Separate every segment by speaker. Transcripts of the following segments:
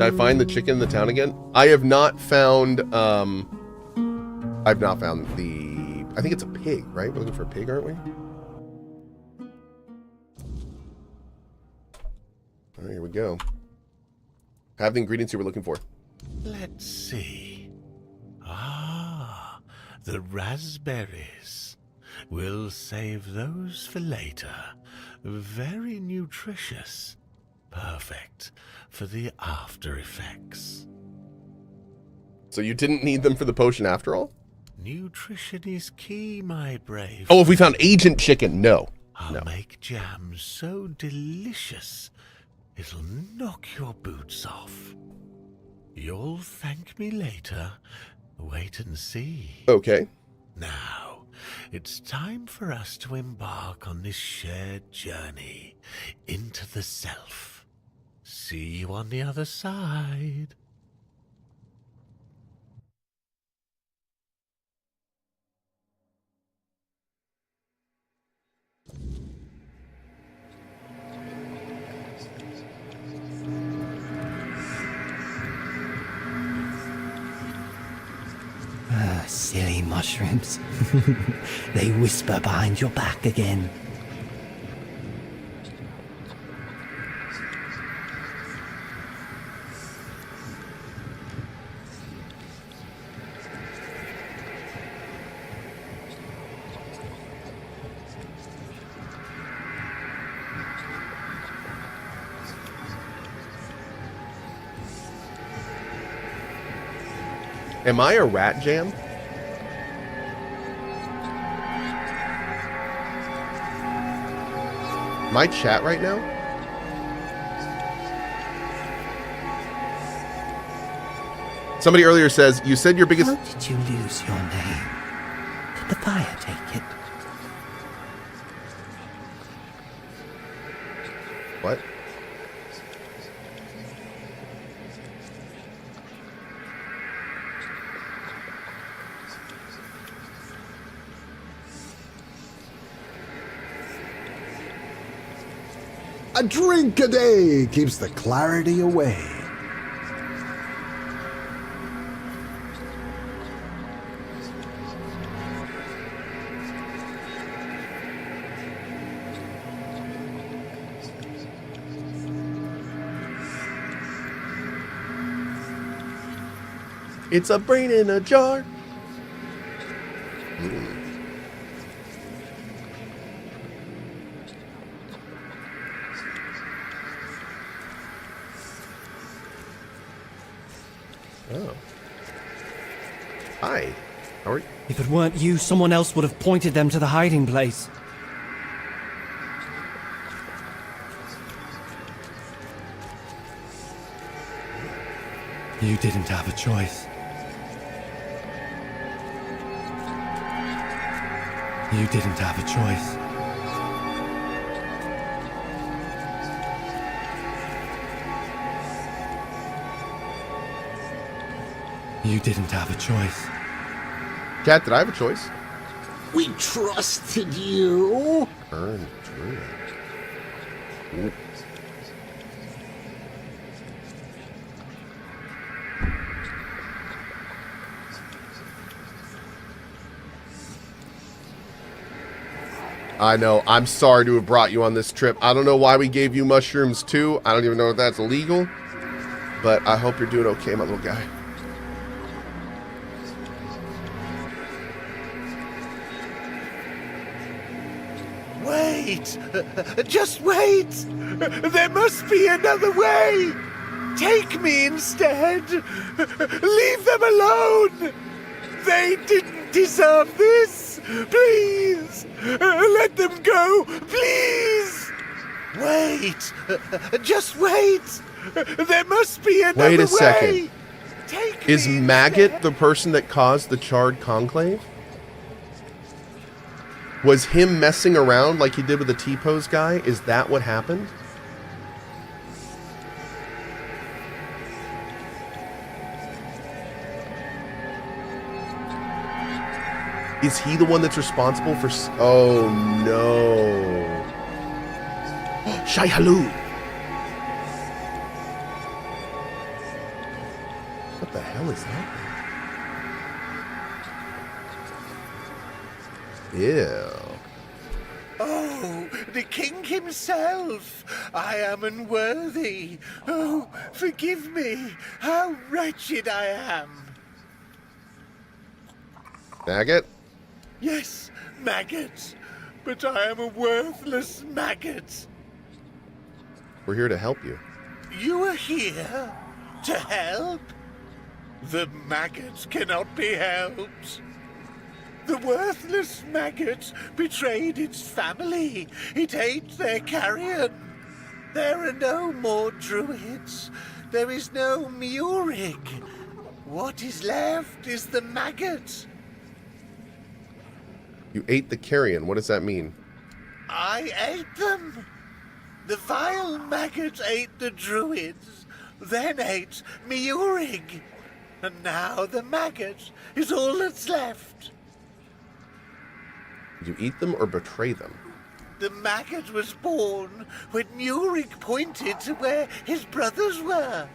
Speaker 1: Did I find the chicken in the town again? I have not found, I've not found the, I think it's a pig, right? We're looking for a pig, aren't we? All right, here we go. Have the ingredients you were looking for.
Speaker 2: Let's see. Ah, the raspberries. We'll save those for later. Very nutritious. Perfect for the after effects.
Speaker 1: So you didn't need them for the potion after all?
Speaker 2: Nutrition is key, my brave.
Speaker 1: Oh, if we found agent chicken, no.
Speaker 2: I'll make jam so delicious, it'll knock your boots off. You'll thank me later. Wait and see.
Speaker 1: Okay.
Speaker 2: Now, it's time for us to embark on this shared journey into the self. See you on the other side.
Speaker 3: Silly mushrooms. They whisper behind your back again.
Speaker 1: Am I a rat jam? My chat right now? Somebody earlier says, you said your biggest...
Speaker 3: How did you lose your name? Did the fire take it?
Speaker 1: What?
Speaker 4: A drink a day keeps the clarity away.
Speaker 1: It's a brain in a jar. Oh. Hi. How are you?
Speaker 3: If it weren't you, someone else would have pointed them to the hiding place. You didn't have a choice. You didn't have a choice. You didn't have a choice.
Speaker 1: Cat, did I have a choice?
Speaker 4: We trusted you.
Speaker 1: Earned drink. Ooh. I know. I'm sorry to have brought you on this trip. I don't know why we gave you mushrooms too. I don't even know if that's illegal. But I hope you're doing okay, my little guy.
Speaker 2: Wait! Just wait! There must be another way! Take me instead! Leave them alone! They didn't deserve this! Please! Let them go! Please! Wait! Just wait! There must be another way!
Speaker 1: Wait a second.
Speaker 2: Take
Speaker 1: Is
Speaker 2: me
Speaker 1: Maggot
Speaker 2: instead.
Speaker 1: the person that caused the charred conclave? Was him messing around like he did with the T-pose guy? Is that what happened? Is he the one that's responsible for... Oh, no. Shai Halu.
Speaker 3: hell is that?
Speaker 1: Ew.
Speaker 2: Oh, the king himself! I am unworthy. Oh, forgive me. How wretched I am.
Speaker 1: Maggot?
Speaker 2: Yes, maggot. But I am a worthless maggot.
Speaker 1: We're here to help you.
Speaker 2: You are here to help? The maggot cannot be helped. The worthless maggot betrayed its family. It ate their carrion. There are no more druids. There is no Murig. What is left is the maggot.
Speaker 1: You ate the carrion. What does that mean?
Speaker 2: I ate them. The vile maggot ate the druids, then ate Murig. And now the maggot is all that's left.
Speaker 1: Did you eat them or betray them?
Speaker 2: The maggot was born when Murig pointed to where his brothers were.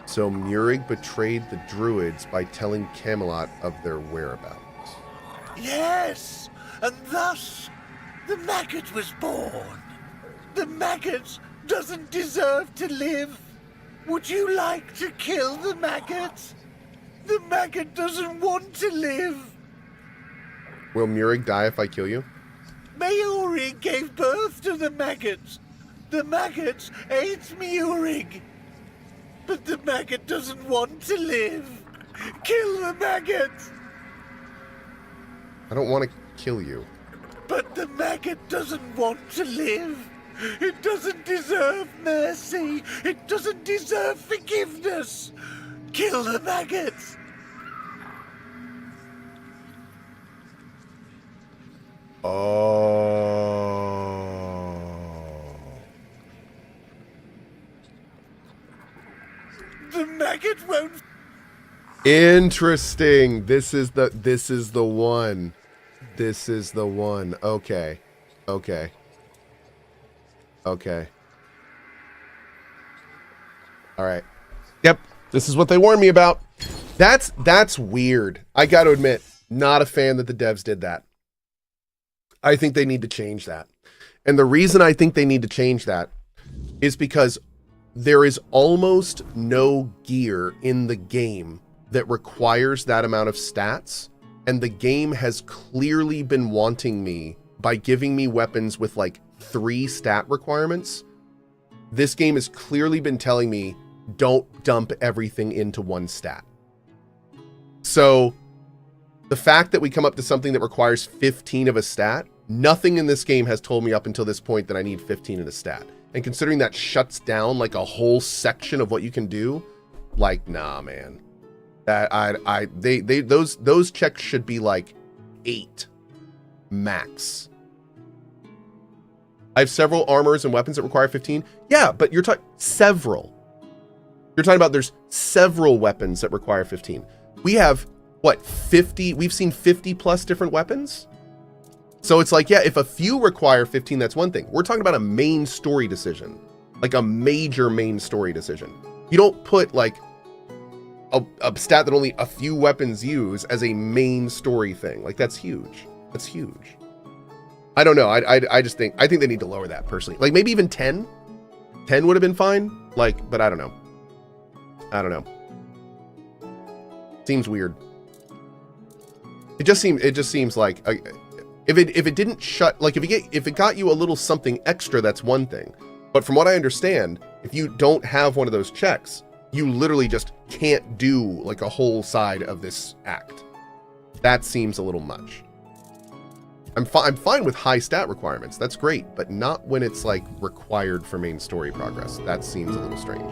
Speaker 1: So Murig betrayed the druids by telling Camelot of their whereabouts.
Speaker 2: Yes, and thus the maggot was born. The maggot doesn't deserve to live. Would you like to kill the maggot? The maggot doesn't want to live.
Speaker 1: Will Murig die if I kill you?
Speaker 2: Murig gave birth to the maggot. The maggot ate Murig. But the maggot doesn't want to live. Kill the maggot.
Speaker 1: I don't want to kill you.
Speaker 2: But the maggot doesn't want to live. It doesn't deserve mercy. It doesn't deserve forgiveness. Kill the maggot.
Speaker 1: Oh.
Speaker 2: The maggot won't.
Speaker 1: Interesting. This is the one. This is the one. Okay. Okay. Okay. All right. Yep. This is what they warned me about. That's weird. I got to admit, not a fan that the devs did that. I think they need to change that. And the reason I think they need to change that is because there is almost no gear in the game that requires that amount of stats. And the game has clearly been wanting me by giving me weapons with like 3 stat requirements. This game has clearly been telling me, don't dump everything into 1 stat. So the fact that we come up to something that requires 15 of a stat, nothing in this game has told me up until this point that I need 15 in a stat. And considering that shuts down like a whole section of what you can do, like, nah, man. Those checks should be like 8 max. I have several armors and weapons that require 15. Yeah, but you're talking several. You're talking about there's several weapons that require 15. We have what, 50? We've seen 50 plus different weapons. So it's like, yeah, if a few require 15, that's one thing. We're talking about a main story decision, like a major main story decision. You don't put like a stat that only a few weapons use as a main story thing. Like that's huge. That's huge. I don't know. I just think, I think they need to lower that personally. Like maybe even 10. 10 would have been fine. Like, but I don't know. I don't know. Seems weird. It just seems like if it didn't shut, like if it got you a little something extra, that's one thing. But from what I understand, if you don't have one of those checks, you literally just can't do like a whole side of this act. That seems a little much. I'm fine with high stat requirements. That's great, but not when it's like required for main story progress. That seems a little strange.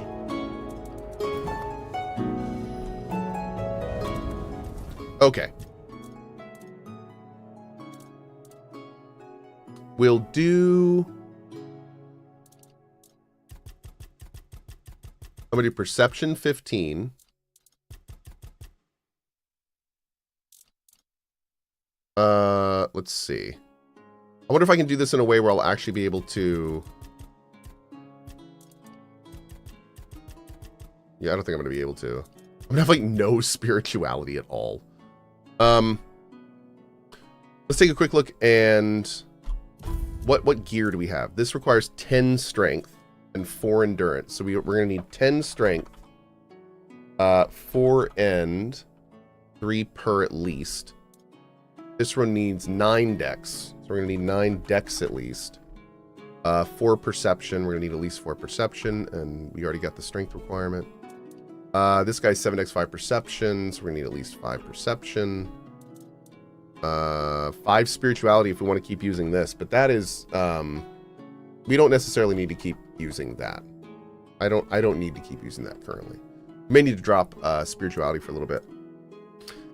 Speaker 1: Okay. We'll do... I'm going to do Perception 15. Let's see. I wonder if I can do this in a way where I'll actually be able to... Yeah, I don't think I'm going to be able to. I'm going to have, like, no spirituality at all. Let's take a quick look and... What gear do we have? This requires 10 strength and 4 endurance. So we're going to need 10 strength, 4 end, 3 per at least. This one needs 9 dex. So we're going to need 9 dex at least. 4 perception. We're going to need at least 4 perception. And we already got the strength requirement. This guy's 7 dex, 5 perception. So we're going to need at least 5 perception. 5 spirituality if we want to keep using this. But that is... we don't necessarily need to keep using that. I don't need to keep using that currently. We may need to drop spirituality for a little bit.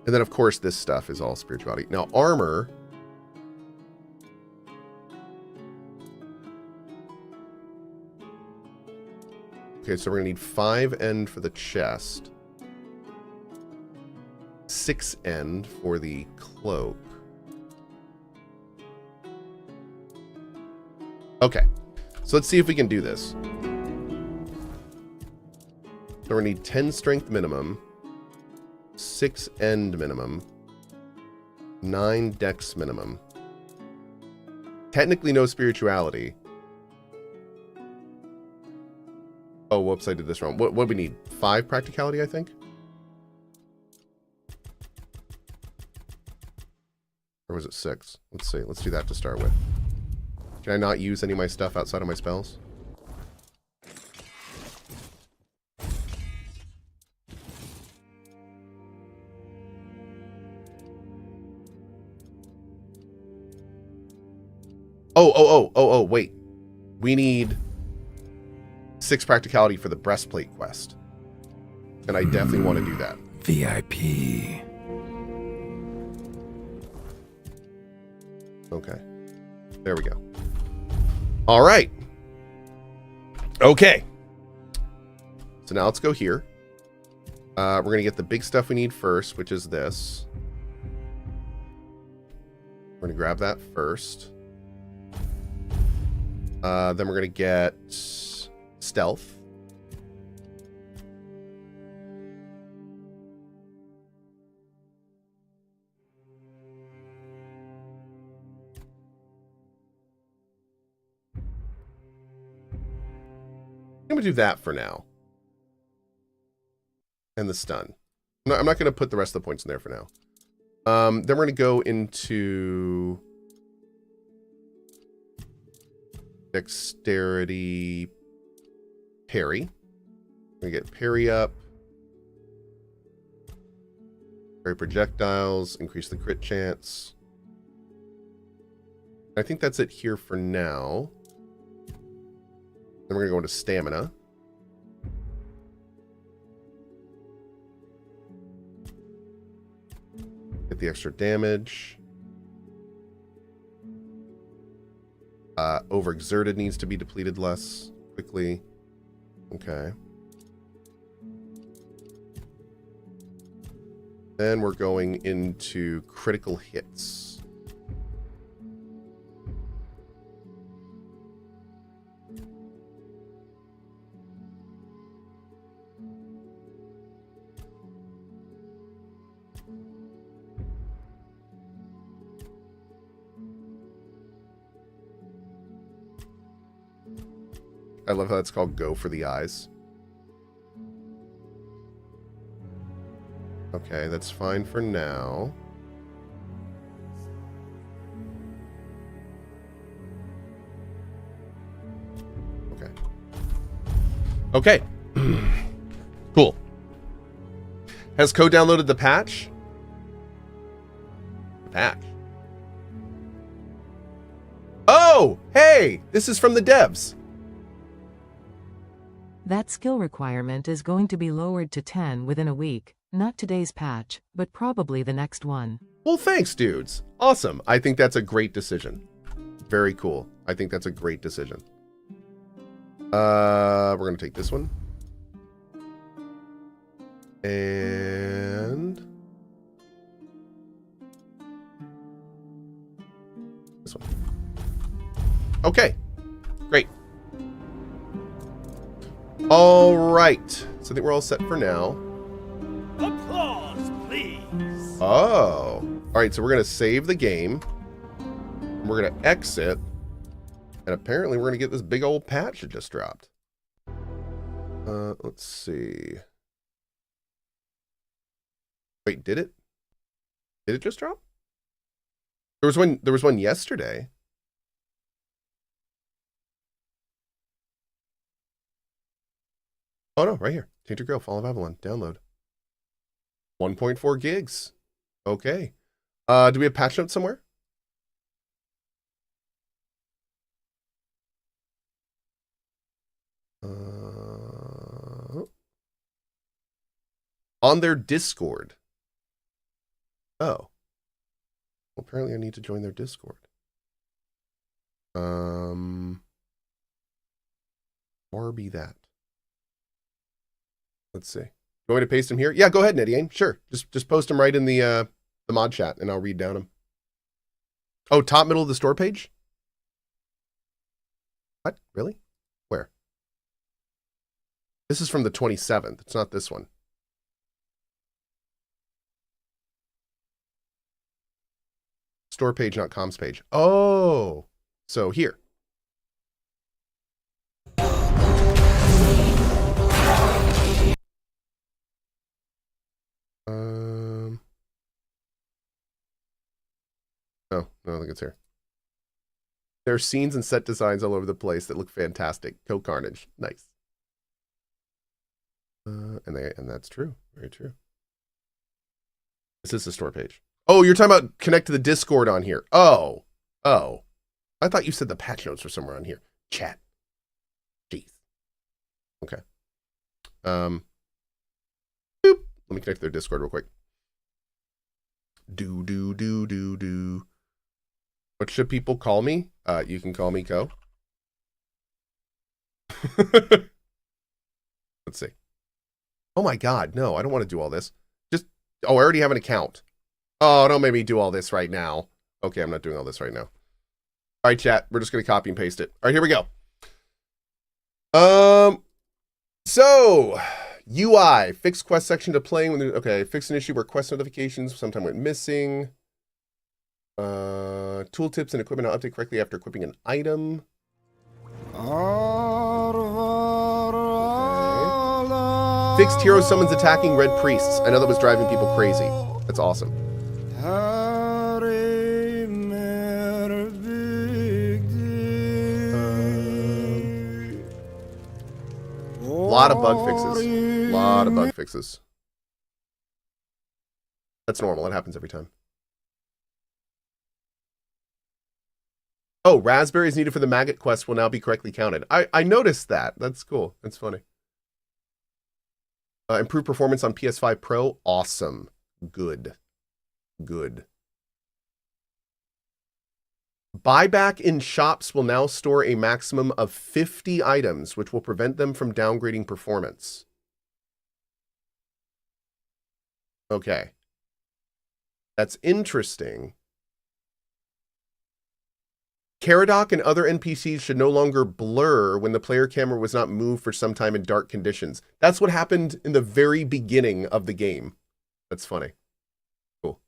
Speaker 1: And then, of course, this stuff is all spirituality. Now, armor... Okay, so we're going to need 5 end for the chest. 6 end for the cloak. Okay, so let's see if we can do this. So we need 10 strength minimum, 6 end minimum, 9 dex minimum. Technically no spirituality. Oh, whoops, I did this wrong. What do we need? 5 practicality, I think? Or was it 6? Let's see. Let's do that to start with. Can I not use any of my stuff outside of my spells? Oh, wait. We need 6 practicality for the breastplate quest. And I definitely want to do that.
Speaker 3: VIP.
Speaker 1: Okay. There we go. All right. Okay. So now let's go here. We're going to get the big stuff we need first, which is this. We're going to grab that first. Then we're going to get stealth. I'm going to do that for now. And the stun. I'm not going to put the rest of the points in there for now. Then we're going to go into dexterity parry. We're going to get parry up. Parry projectiles. Increase the crit chance. I think that's it here for now. Then we're going to go into stamina. Get the extra damage. Overexerted needs to be depleted less quickly. Okay. Then we're going into critical hits. I love how it's called Go for the Eyes. Okay, that's fine for now. Okay. Okay. Cool. Has Cohh downloaded the patch? The patch. Oh, hey, this is from the devs.
Speaker 5: That skill requirement is going to be lowered to 10 within a week. Not today's patch, but probably the next one.
Speaker 1: Well, thanks, dudes. Awesome. I think that's a great decision. Very cool. I think that's a great decision. We're going to take this one. And this one. Okay, great. All right. So I think we're all set for now.
Speaker 2: Applause, please.
Speaker 1: Oh. All right, so we're going to save the game. We're going to exit. And apparently we're going to get this big old patch that just dropped. Let's see. Wait, did it? Did it just drop? There was one yesterday. Oh no, right here. Tainted Grail, Fall of Avalon. Download. 1.4 gigs. Okay. Do we have patch notes somewhere? On their Discord. Oh. Well, apparently I need to join their Discord. Or be that. Let's see. You want me to paste them here? Yeah, go ahead, Nidiane. Sure. Just post them right in the mod chat and I'll read down them. Oh, top middle of the store page? What? Really? Where? This is from the 27th. It's not this one. Store page, not comms page. Oh, so here. No, I don't think it's here. There are scenes and set designs all over the place that look fantastic. CohhCarnage, nice. And that's true, very true. This is the store page. Oh, you're talking about connect to the Discord on here. Oh. I thought you said the patch notes were somewhere on here. Chat. Jeez. Okay. Boop. Let me connect to their Discord real quick. Do. What should people call me? You can call me Cohh. Let's see. Oh my God, no, I don't want to do all this. I already have an account. Oh, don't make me do all this right now. Okay, I'm not doing all this right now. All right, chat, we're just going to copy and paste it. All right, here we go. So, UI, fix quest section to playing. Okay, fix an issue where quest notifications sometime went missing. Tooltips and equipment I'll update correctly after equipping an item. Okay. Fixed hero summons attacking red priests. I know that was driving people crazy. That's awesome. Lot of bug fixes. That's normal. It happens every time. Oh, raspberries needed for the maggot quest will now be correctly counted. I noticed that. That's cool. That's funny. Improved performance on PS5 Pro. Awesome. Good. Buyback in shops will now store a maximum of 50 items, which will prevent them from downgrading performance. Okay. That's interesting. Caradoc and other NPCs should no longer blur when the player camera was not moved for some time in dark conditions. That's what happened in the very beginning of the game. That's funny. Cool.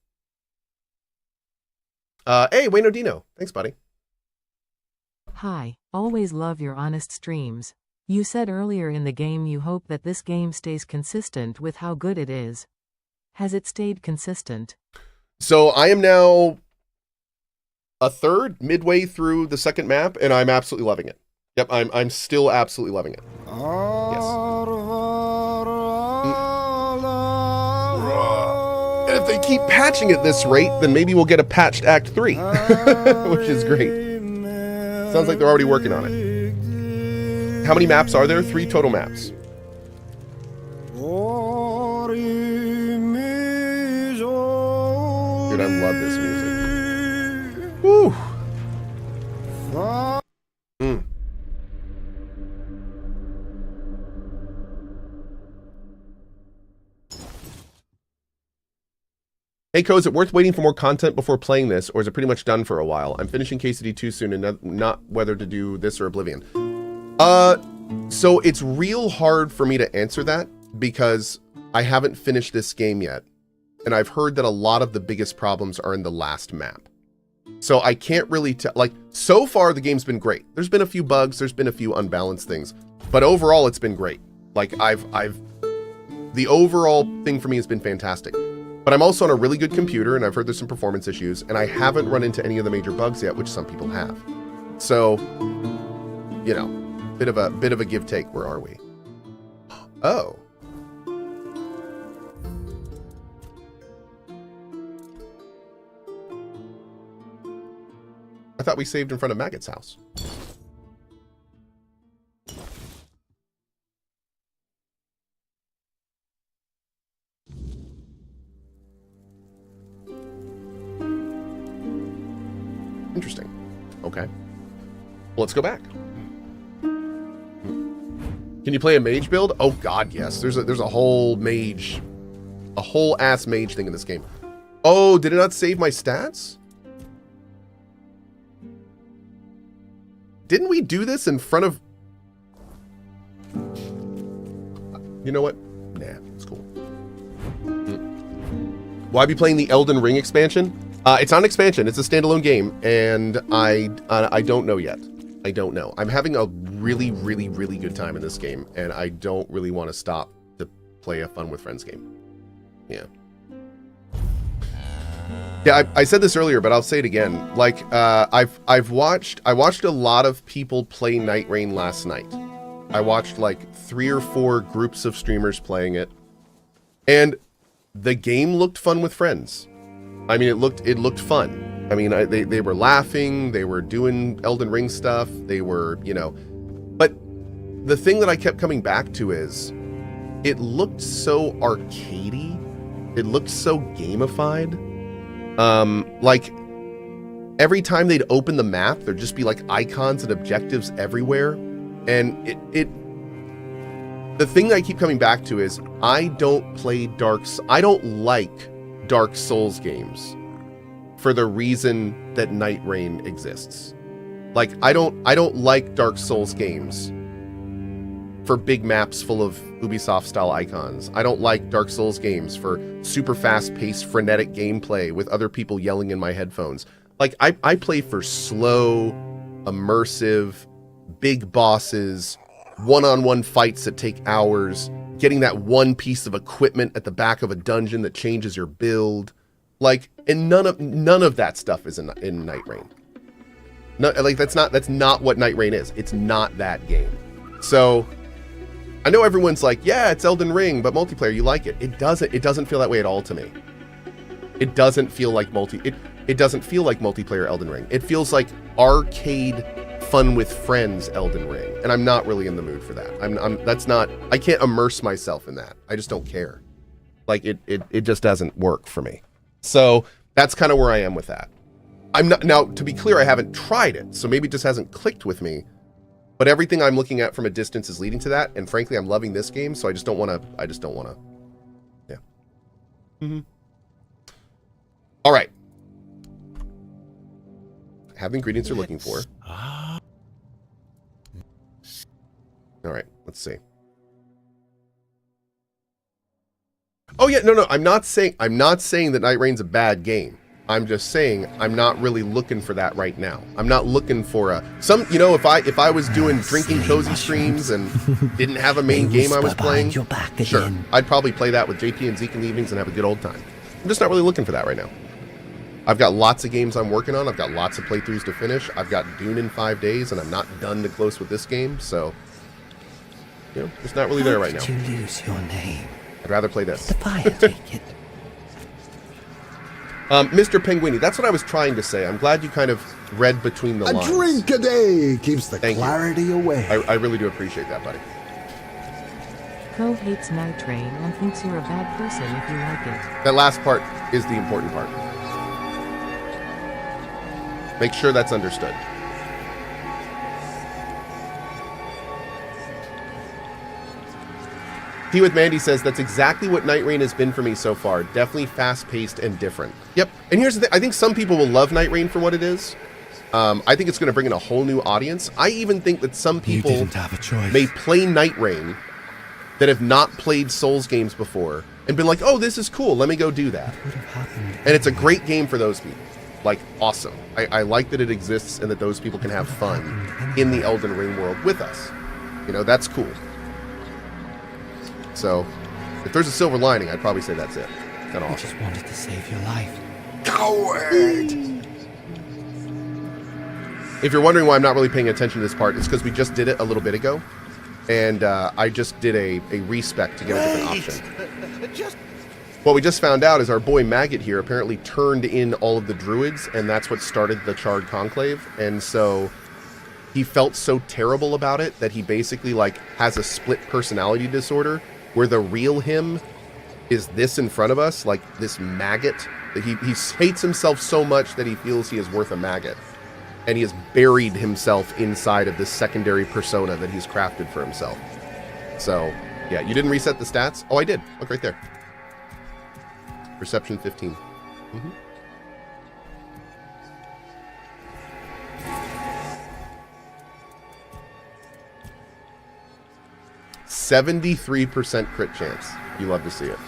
Speaker 1: Hey, Wayno Dino. Thanks, buddy.
Speaker 5: Hi, always love your honest streams. You said earlier in the game you hope that this game stays consistent with how good it is. Has it stayed consistent?
Speaker 1: So I am now a third midway through the second map, and I'm absolutely loving it. Yep, I'm still absolutely loving it. Yes. And if they keep patching at this rate, then maybe we'll get a patched Act 3, which is great. Sounds like they're already working on it. How many maps are there? 3 total maps. Dude, I love this music. Woo! Hey, Cohh, is it worth waiting for more content before playing this, or is it pretty much done for a while? I'm finishing KCD 2 soon and not whether to do this or Oblivion. So it's real hard for me to answer that because I haven't finished this game yet. And I've heard that a lot of the biggest problems are in the last map. So I can't really tell, like, so far the game's been great. There's been a few bugs, there's been a few unbalanced things, but overall it's been great. Like the overall thing for me has been fantastic. But I'm also on a really good computer and I've heard there's some performance issues and I haven't run into any of the major bugs yet, which some people have. So, you know, bit of a give take. Where are we? Oh. I thought we saved in front of Maggot's house. Interesting. Okay. Well, let's go back. Can you play a mage build? Oh God, yes. There's a whole mage, a whole ass mage thing in this game. Oh, did it not save my stats? Didn't we do this in front of... You know what? Nah, it's cool. Will I be playing the Elden Ring expansion? It's not an expansion. It's a standalone game, and I don't know yet. I don't know. I'm having a really, really, really good time in this game, and I don't really want to stop to play a fun with friends game. Yeah. Yeah, I said this earlier, but I'll say it again. Like, I watched a lot of people play Night Rain last night. I watched like 3 or 4 groups of streamers playing it, and the game looked fun with friends. I mean, it looked fun. I mean, they were laughing, they were doing Elden Ring stuff, they were, you know. But the thing that I kept coming back to is, it looked so arcadey. It looked so gamified. Like every time they'd open the map, there'd just be like icons and objectives everywhere. And the thing that I keep coming back to is I don't like Dark Souls games for the reason that Night Rain exists. Like I don't like Dark Souls games for big maps full of Ubisoft style icons. I don't like Dark Souls games for super fast paced frenetic gameplay with other people yelling in my headphones. Like I play for slow, immersive, big bosses, one-on-one fights that take hours, getting that one piece of equipment at the back of a dungeon that changes your build. Like, and none of that stuff is in Night Rain. No, like that's not what Night Rain is. It's not that game. So I know everyone's like, yeah, it's Elden Ring, but multiplayer, you like it. It doesn't feel that way at all to me. It doesn't feel like it doesn't feel like multiplayer Elden Ring. It feels like arcade fun with friends Elden Ring, and I'm not really in the mood for that. I can't immerse myself in that. I just don't care. Like it just doesn't work for me. So that's kind of where I am with that. I'm not, now to be clear, I haven't tried it, so maybe it just hasn't clicked with me. But everything I'm looking at from a distance is leading to that, and frankly, I'm loving this game, so I just don't want to. Yeah. Mm-hmm. All right. I have the ingredients you're looking for. All right, let's see. Oh yeah, no, I'm not saying that Night Rain's a bad game. I'm just saying I'm not really looking for that right now. I'm not looking for you know, if I was doing drinking cozy streams and didn't have a main game I was playing, sure, I'd probably play that with JP and Zeke in the evenings and have a good old time. I'm just not really looking for that right now. I've got lots of games I'm working on. I've got lots of playthroughs to finish. I've got Dune in 5 days, and I'm not done to close with this game, so you know, it's not really there right now.
Speaker 3: How did you lose your name?
Speaker 1: I'd rather play this.
Speaker 3: The fire take it.
Speaker 1: Mr. Penguini, that's what I was trying to say. I'm glad you kind of read between the lines.
Speaker 4: A drink a day keeps the
Speaker 1: Thank
Speaker 4: clarity
Speaker 1: you.
Speaker 4: away.
Speaker 1: I really do appreciate that, buddy.
Speaker 5: Cohh hates Night Rain and thinks you're a bad person if you like it.
Speaker 1: That last part is the important part. Make sure that's understood. Tea with Mandy says, that's exactly what Night Rain has been for me so far. Definitely fast-paced and different. Yep. And here's the thing. I think some people will love Night Rain for what it is. I think it's going to bring in a whole new audience. I even think that some people may play Night Rain that have not played Souls games before and been like, oh, this is cool. Let me go do that. And it's a great game for those people. Like, awesome. I like that it exists and that those people can have fun in the Elden Ring world with us. You know, that's cool. So, if there's a silver lining, I'd probably say that's it. Kind of
Speaker 3: I
Speaker 1: awesome.
Speaker 3: just wanted to save your life.
Speaker 4: Coward!
Speaker 1: If you're wondering why I'm not really paying attention to this part, it's because we just did it a little bit ago. And I just did a respec to get a different option. What we just found out is our boy Maggot here apparently turned in all of the druids, and that's what started the Charred Conclave. And so he felt so terrible about it that he basically like has a split personality disorder where the real him is this in front of us, like this maggot. He hates himself so much that he feels he is worth a maggot. And he has buried himself inside of this secondary persona that he's crafted for himself. So, yeah, you didn't reset the stats? Oh, I did. Look right there. Perception 15. Mm-hmm. %73% crit chance. You love to see it.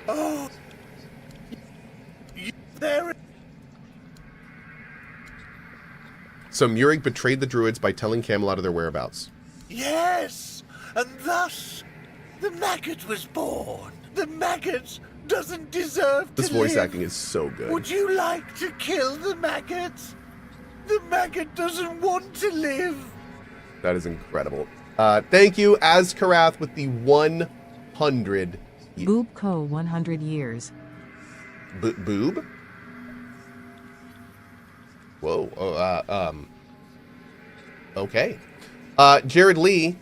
Speaker 2: Oh, there.
Speaker 1: So Murig betrayed the druids by telling Camelot of their whereabouts.
Speaker 2: Yes, and thus the maggot was born. The maggot doesn't deserve
Speaker 1: This
Speaker 2: to
Speaker 1: voice
Speaker 2: live.
Speaker 1: acting is so good.
Speaker 2: Would you like to kill the maggot? The maggot doesn't want to live.
Speaker 1: That is incredible. Thank you, Azkarath, with the 100.
Speaker 5: Boob Co 100 years.
Speaker 1: Boob? Whoa. Okay. Jared Lee.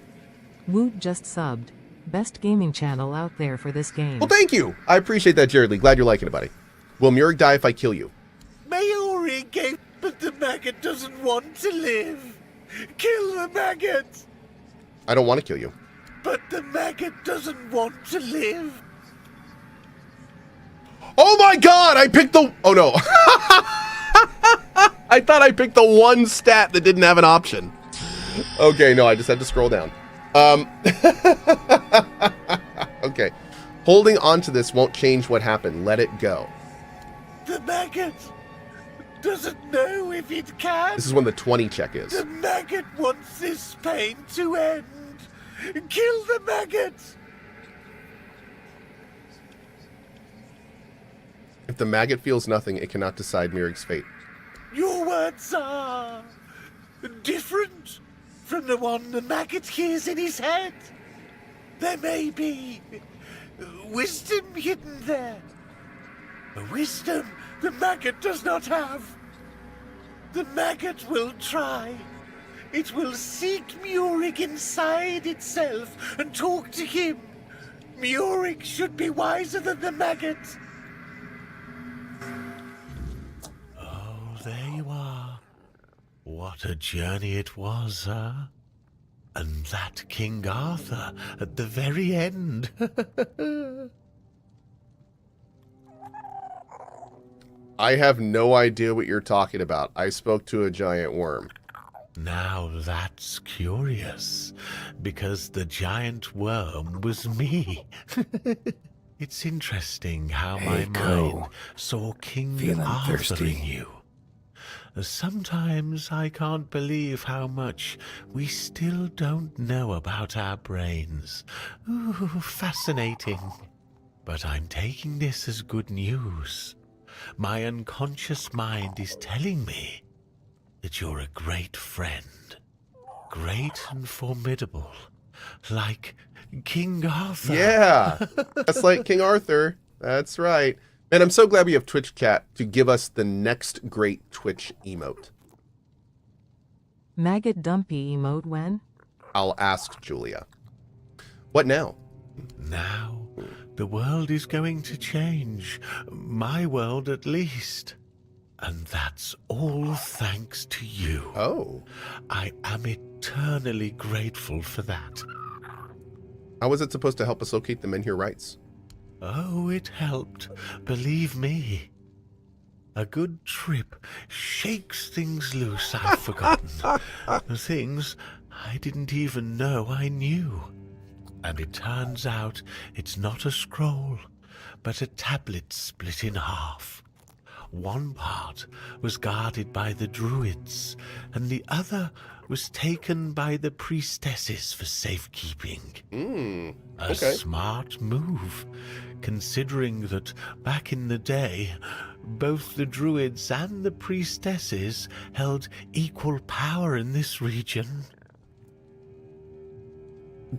Speaker 5: Woot just subbed. Best gaming channel out there for this game.
Speaker 1: Well, thank you. I appreciate that, Jared Lee. Glad you're liking it, buddy. Will Murig die if I kill you?
Speaker 2: Maori gave, but the maggot doesn't want to live. Kill the maggot.
Speaker 1: I don't want to kill you.
Speaker 2: But the maggot doesn't want to live.
Speaker 1: Oh my god! I picked the... Oh no. I thought I picked the one stat that didn't have an option. Okay, no, I just had to scroll down. Okay. Holding on to this won't change what happened. Let it go.
Speaker 2: The maggot doesn't know if it can.
Speaker 1: This is when the 20 check is.
Speaker 2: The maggot wants this pain to end. Kill the maggot.
Speaker 1: If the maggot feels nothing, it cannot decide Murig's fate.
Speaker 2: Your words are different from the one the maggot hears in his head. There may be wisdom hidden there. A wisdom the maggot does not have. The maggot will try. It will seek Murig inside itself and talk to him. Murig should be wiser than the maggot. Oh, there you are. What a journey it was, huh? And that King Arthur at the very end.
Speaker 1: I have no idea what you're talking about. I spoke to a giant worm.
Speaker 2: Now that's curious, because the giant worm was me. It's interesting how my mind saw King Arthur in you. Sometimes I can't believe how much we still don't know about our brains. Ooh, fascinating. But I'm taking this as good news. My unconscious mind is telling me that you're a great friend. Great and formidable. Like King Arthur.
Speaker 1: Yeah, that's like King Arthur. That's right. Man, I'm so glad we have Twitch Cat to give us the next great Twitch emote.
Speaker 5: Maggot dumpy emote when?
Speaker 1: I'll ask Julia. What now?
Speaker 2: Now, the world is going to change. My world, at least. And that's all thanks to you.
Speaker 1: Oh.
Speaker 2: I am eternally grateful for that.
Speaker 1: How was it supposed to help us locate the Menhir rights?
Speaker 2: Oh, it helped. Believe me. A good trip shakes things loose I've forgotten. Things I didn't even know I knew. And it turns out it's not a scroll, but a tablet split in half. One part was guarded by the druids, and the other was taken by the priestesses for safekeeping. A smart move, considering that back in the day, both the druids and the priestesses held equal power in this region.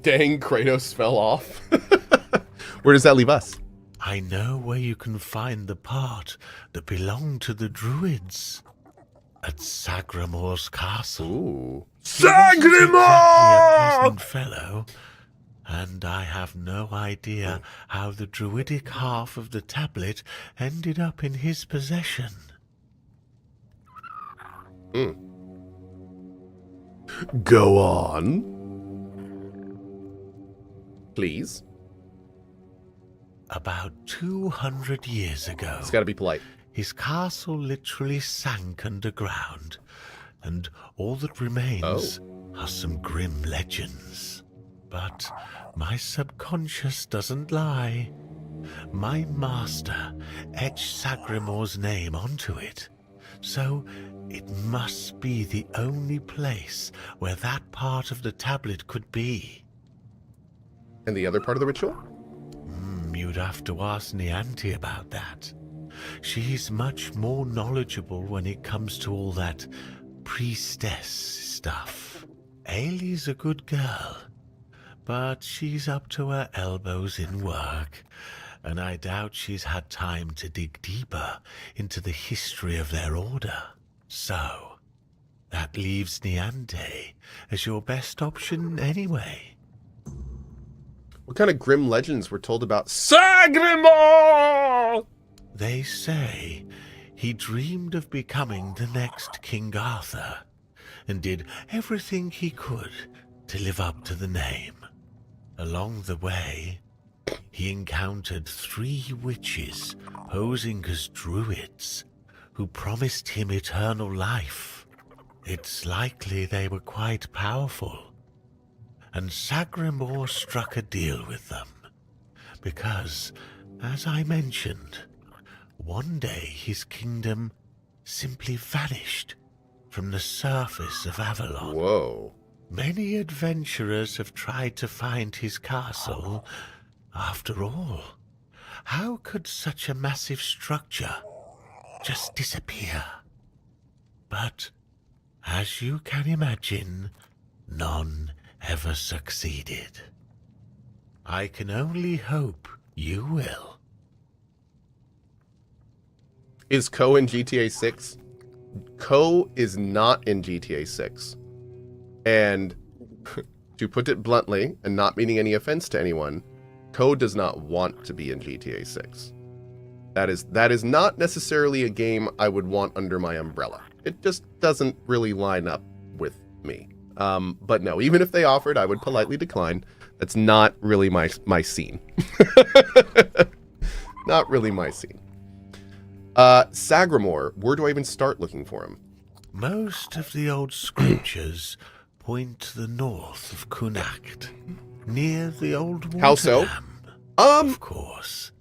Speaker 1: Dang, Kratos fell off. Where does that leave us?
Speaker 2: I know where you can find the part that belonged to the druids. At Sagramor's castle.
Speaker 1: Ooh.
Speaker 2: Exactly a pleasant fellow, and I have no idea how the druidic half of the tablet ended up in his possession.
Speaker 1: Go on. Please.
Speaker 2: About 200 years ago,
Speaker 1: It's got to be polite.
Speaker 2: his castle literally sank underground, and all that remains are some grim legends. But my subconscious doesn't lie. My master etched Sagramor's name onto it, so it must be the only place where that part of the tablet could be.
Speaker 1: And the other part of the ritual?
Speaker 2: You'd have to ask Nianti about that. She's much more knowledgeable when it comes to all that priestess stuff. Ailey's a good girl, but she's up to her elbows in work, and I doubt she's had time to dig deeper into the history of their order. So, that leaves Nianti as your best option anyway.
Speaker 1: What kind of grim legends were told about Sagramor?
Speaker 2: They say he dreamed of becoming the next King Arthur and did everything he could to live up to the name. Along the way, he encountered 3 witches posing as druids who promised him eternal life. It's likely they were quite powerful, and Sagramor struck a deal with them because, as I mentioned, one day his kingdom simply vanished from the surface of Avalon.
Speaker 1: Whoa.
Speaker 2: Many adventurers have tried to find his castle. After all, how could such a massive structure just disappear? But, as you can imagine, none ever succeeded. I can only hope you will.
Speaker 1: Is Cohh in GTA 6? Cohh is not in GTA 6. And to put it bluntly, and not meaning any offense to anyone, Cohh does not want to be in GTA 6. That is not necessarily a game I would want under my umbrella. It just doesn't really line up with me. But no, even if they offered, I would politely decline. That's not really my scene. Not really my scene. Sagramor, where do I even start looking for him?
Speaker 2: Most of the old scriptures point to the north of Connacht, near the old water
Speaker 1: How so?
Speaker 2: dam. Of course.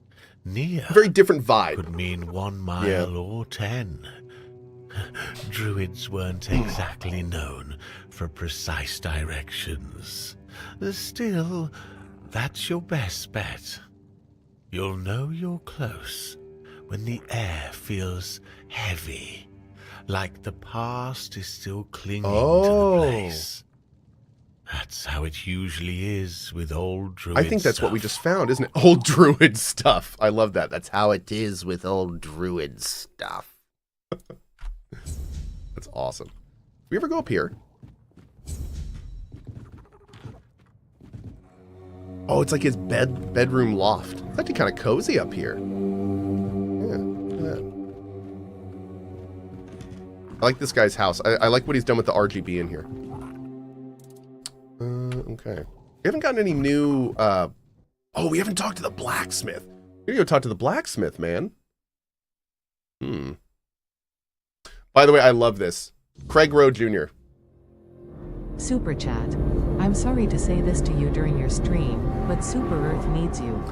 Speaker 2: Near
Speaker 1: Very different vibe.
Speaker 2: could mean 1 mile or 10. Druids weren't exactly known for precise directions. Still, that's your best bet. You'll know you're close when the air feels heavy, like the past is still clinging to the place. That's how it usually is with old druid
Speaker 1: I think that's what we
Speaker 2: stuff.
Speaker 1: just found, isn't it? Old druid stuff. I love that. That's how it is with old druid stuff. That's awesome. We ever go up here? Oh, it's like his bedroom loft. It's actually kind of cozy up here. Yeah, look at that. I like this guy's house. I like what he's done with the RGB in here. Okay. We haven't gotten any new, oh, we haven't talked to the blacksmith. We gotta go talk to the blacksmith, man. By the way, I love this. Craig Rowe Jr.
Speaker 5: Super chat. I'm sorry to say this to you during your stream, but Super Earth needs you.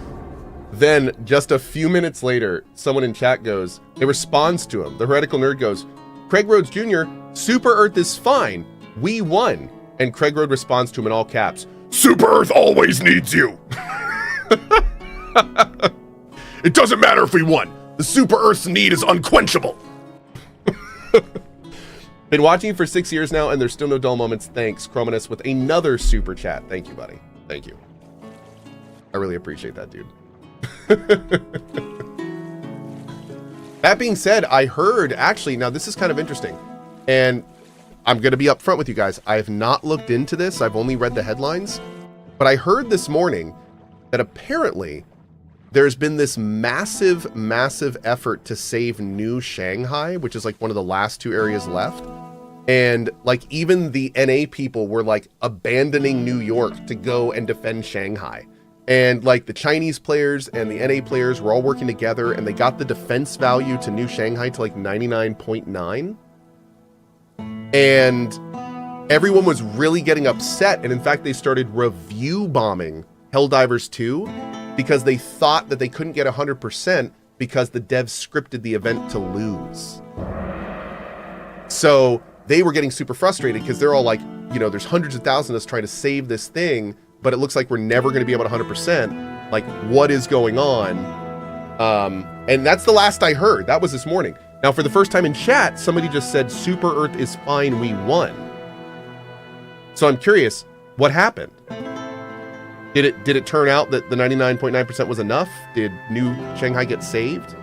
Speaker 1: Then, just a few minutes later, someone in chat goes, it responds to him. The Heretical Nerd goes, Craig Rhodes Jr., Super Earth is fine. We won. And Craig Rhodes responds to him in all caps, Super Earth always needs you. It doesn't matter if we won. The Super Earth's need is unquenchable. Been watching you for 6 years now, and there's still no dull moments. Thanks, Chrominus, with another super chat. Thank you, buddy. Thank you. I really appreciate that, dude. That being said, I heard, actually, now this is kind of interesting, and I'm going to be upfront with you guys. I have not looked into this. I've only read the headlines, but I heard this morning that apparently there's been this massive effort to save New Shanghai, which is like one of the last 2 areas left. And like even the NA people were like abandoning New York to go and defend Shanghai. And like the Chinese players and the NA players were all working together, and they got the defense value to New Shanghai to like 99.9. And everyone was really getting upset. And in fact, they started review bombing Helldivers 2 because they thought that they couldn't get 100% because the devs scripted the event to lose. So they were getting super frustrated because they're all like, you know, there's hundreds of thousands of us trying to save this thing, but it looks like we're never going to be able to 100%. Like, what is going on? And that's the last I heard. That was this morning. Now, for the first time in chat, somebody just said, Super Earth is fine, we won. So I'm curious, what happened? Did it turn out that the 99.9% was enough? Did New Shanghai get saved?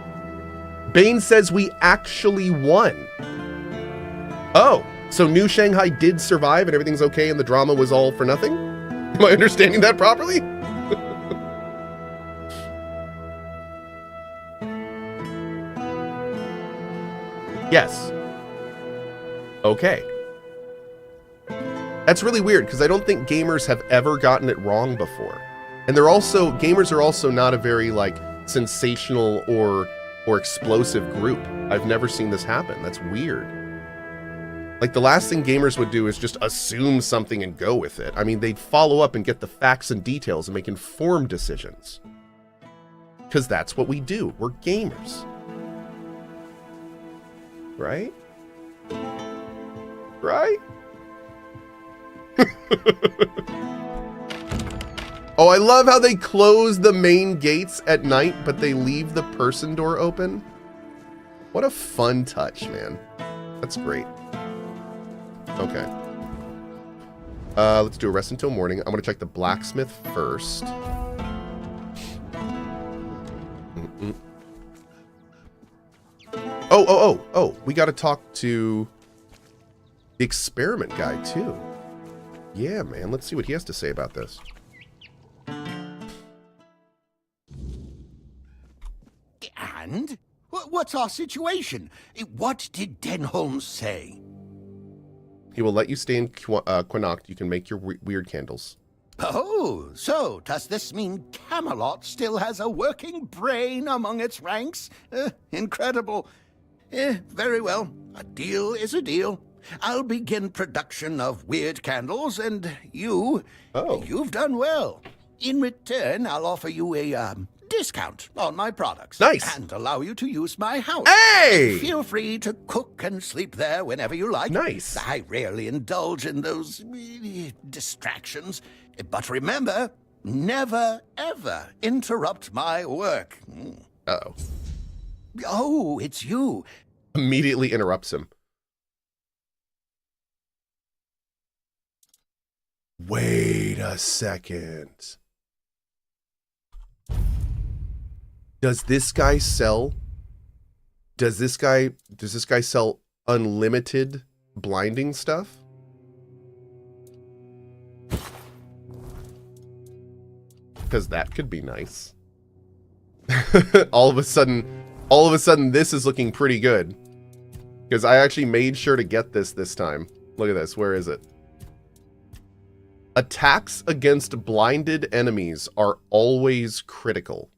Speaker 1: Bane says we actually won. Oh, so New Shanghai did survive and everything's okay and the drama was all for nothing? Am I understanding that properly? Yes. Okay. That's really weird because I don't think gamers have ever gotten it wrong before. And gamers are also not a very like sensational or explosive group. I've never seen this happen. That's weird. Like the last thing gamers would do is just assume something and go with it. I mean, they'd follow up and get the facts and details and make informed decisions. Because that's what we do. We're gamers. Right? Right? Oh, I love how they close the main gates at night, but they leave the person door open. What a fun touch, man. That's great. Okay. Let's do a rest until morning. I'm gonna check the blacksmith first. Oh, we gotta talk to the experiment guy too. Yeah, man, let's see what he has to say about this.
Speaker 2: And? What's our situation? What did Denholm say?
Speaker 1: He will let you stay in Quinacht. You can make your weird candles.
Speaker 2: Oh, so does this mean Camelot still has a working brain among its ranks? Incredible. Very well. A deal is a deal. I'll begin production of weird candles, and you've done well. In return, I'll offer you a discount on my products.
Speaker 1: Nice.
Speaker 2: And allow you to use my house.
Speaker 1: Hey!
Speaker 2: Feel free to cook and sleep there whenever you like.
Speaker 1: Nice.
Speaker 2: I rarely indulge in those distractions. But remember, never, ever interrupt my work.
Speaker 1: Uh-oh.
Speaker 2: Oh, it's you.
Speaker 1: Immediately interrupts him. Wait a second. Does this guy sell unlimited blinding stuff? Because that could be nice. all of a sudden this is looking pretty good. Because I actually made sure to get this time. Look at this. Where is it? Attacks against blinded enemies are always critical.